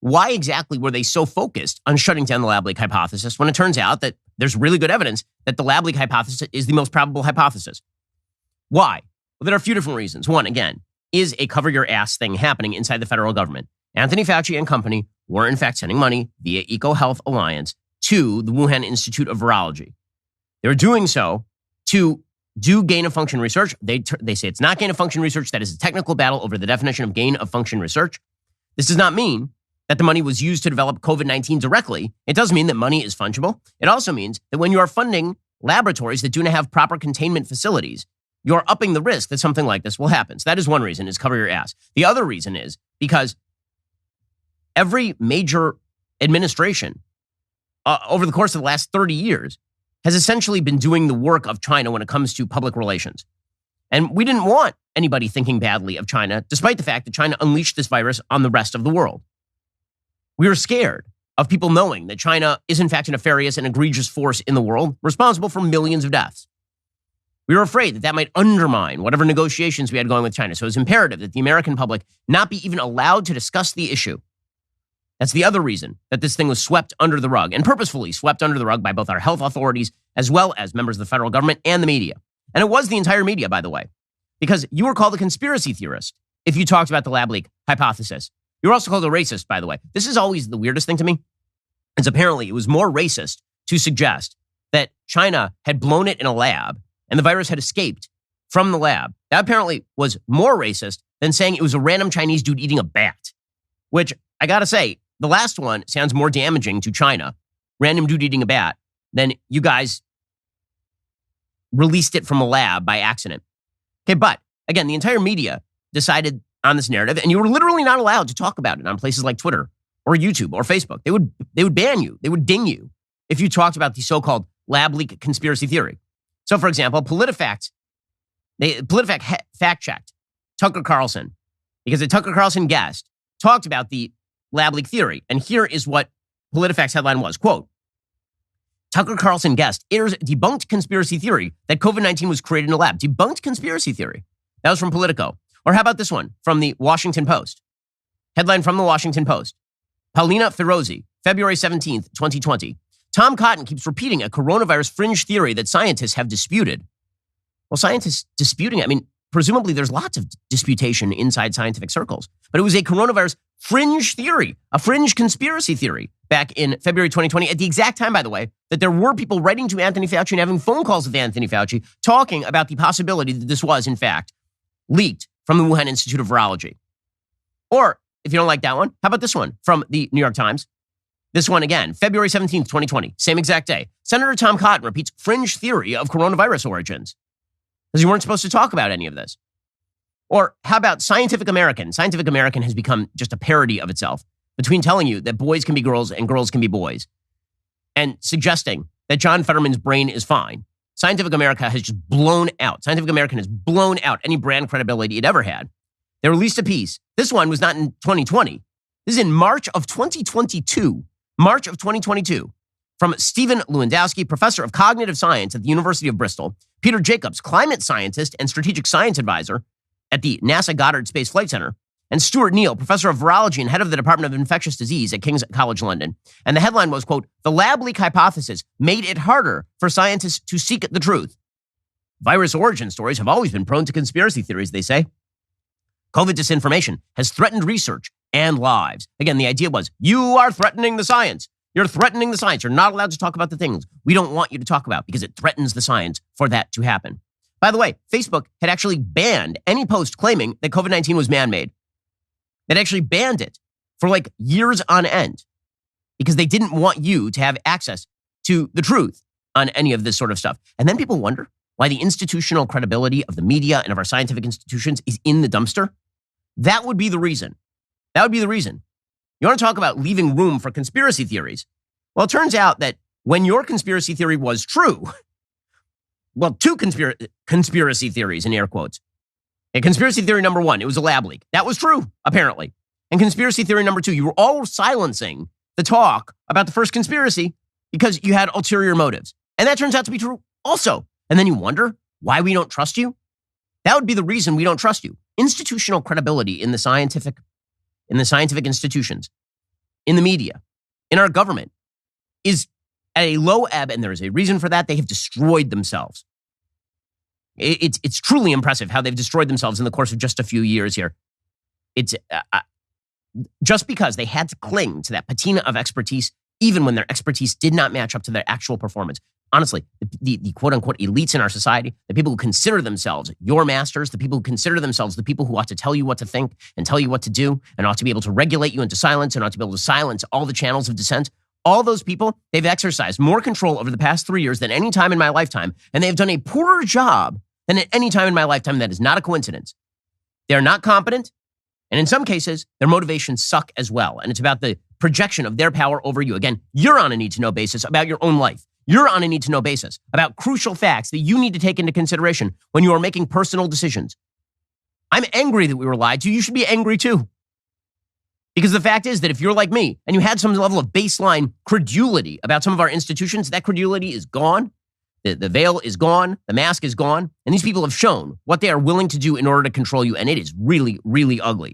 why exactly were they so focused on shutting down the lab leak hypothesis when it turns out that there's really good evidence that the lab leak hypothesis is the most probable hypothesis? Why? Well, there are a few different reasons. One, again, is a cover your ass thing happening inside the federal government. Anthony Fauci and company were in fact sending money via EcoHealth Alliance to the Wuhan Institute of Virology. They were doing so to do gain-of-function research. They say it's not gain-of-function research. That is a technical battle over the definition of gain-of-function research. This does not mean that the money was used to develop COVID-19 directly. It does mean that money is fungible. It also means that when you are funding laboratories that do not have proper containment facilities, you're upping the risk that something like this will happen. So that is one reason, is cover your ass. The other reason is because every major administration over the course of the last 30 years has essentially been doing the work of China when it comes to public relations. And we didn't want anybody thinking badly of China, despite the fact that China unleashed this virus on the rest of the world. We were scared of people knowing that China is in fact a nefarious and egregious force in the world, responsible for millions of deaths. We were afraid that that might undermine whatever negotiations we had going with China. So it was imperative that the American public not be even allowed to discuss the issue. That's the other reason that this thing was swept under the rug, and purposefully swept under the rug by both our health authorities as well as members of the federal government and the media. And it was the entire media, by the way, because you were called a conspiracy theorist if you talked about the lab leak hypothesis. You were also called a racist, by the way. This is always the weirdest thing to me. Is apparently it was more racist to suggest that China had blown it in a lab and the virus had escaped from the lab. That apparently was more racist than saying it was a random Chinese dude eating a bat, which I gotta say, the last one sounds more damaging to China, random dude eating a bat, than you guys released it from a lab by accident. Okay, but again, the entire media decided on this narrative, and you were literally not allowed to talk about it on places like Twitter or YouTube or Facebook. They would ban you. They would ding you if you talked about the so-called lab leak conspiracy theory. So, for example, PolitiFact fact-checked Tucker Carlson because a Tucker Carlson guest talked about the lab leak theory. And here is what PolitiFact's headline was, quote, Tucker Carlson guest airs debunked conspiracy theory that COVID-19 was created in a lab. Debunked conspiracy theory. That was from Politico. Or how about this one from the Washington Post? Headline from the Washington Post. Paulina Ferozi, February 17th, 2020. Tom Cotton keeps repeating a coronavirus fringe theory that scientists have disputed. Well, scientists disputing it. I mean, presumably there's lots of disputation inside scientific circles. But it was a coronavirus fringe theory, a fringe conspiracy theory back in February 2020, at the exact time, by the way, that there were people writing to Anthony Fauci and having phone calls with Anthony Fauci talking about the possibility that this was, in fact, leaked from the Wuhan Institute of Virology. Or, if you don't like that one, how about this one from the New York Times? This one again, February 17th, 2020, same exact day. Senator Tom Cotton repeats fringe theory of coronavirus origins, because you weren't supposed to talk about any of this. Or how about Scientific American? Scientific American has become just a parody of itself between telling you that boys can be girls and girls can be boys and suggesting that John Fetterman's brain is fine. Scientific America has just blown out. Scientific American has blown out any brand credibility it ever had. They released a piece. This one was not in 2020. This is in March of 2022. March of 2022. From Stephen Lewandowski, professor of cognitive science at the University of Bristol, Peter Jacobs, climate scientist and strategic science advisor at the NASA Goddard Space Flight Center, and Stuart Neal, professor of virology and head of the Department of Infectious Disease at King's College London. And the headline was, quote, the lab leak hypothesis made it harder for scientists to seek the truth. Virus origin stories have always been prone to conspiracy theories, they say. COVID disinformation has threatened research and lives. Again, the idea was, you are threatening the science. You're threatening the science. You're not allowed to talk about the things we don't want you to talk about because it threatens the science for that to happen. By the way, Facebook had actually banned any post claiming that COVID-19 was man-made. They'd actually banned it for like years on end because they didn't want you to have access to the truth on any of this sort of stuff. And then people wonder why the institutional credibility of the media and of our scientific institutions is in the dumpster. That would be the reason. That would be the reason. You want to talk about leaving room for conspiracy theories? Well, it turns out that when your conspiracy theory was true, well, two conspiracy theories in air quotes. And conspiracy theory number one, it was a lab leak. That was true, apparently. And conspiracy theory number two, you were all silencing the talk about the first conspiracy because you had ulterior motives. And that turns out to be true also. And then you wonder why we don't trust you? That would be the reason we don't trust you. Institutional credibility in the scientific institutions in the media, in our government, is at a low ebb, and there is a reason for that. They have destroyed themselves. It's truly impressive how they've destroyed themselves in the course of just a few years here. It's just because they had to cling to that patina of expertise, even when their expertise did not match up to their actual performance. Honestly, the quote-unquote elites in our society, the people who consider themselves your masters, the people who consider themselves the people who ought to tell you what to think and tell you what to do and ought to be able to regulate you into silence and ought to be able to silence all the channels of dissent, all those people, they've exercised more control over the past 3 years than any time in my lifetime, and they've done a poorer job than at any time in my lifetime. That is not a coincidence. They're not competent, and in some cases, their motivations suck as well, and it's about the projection of their power over you. Again, you're on a need-to-know basis about your own life. You're on a need-to-know basis about crucial facts that you need to take into consideration when you are making personal decisions. I'm angry that we were lied to. You should be angry too. Because the fact is that if you're like me and you had some level of baseline credulity about some of our institutions, that credulity is gone. The veil is gone. The mask is gone. And these people have shown what they are willing to do in order to control you. And it is really, really ugly.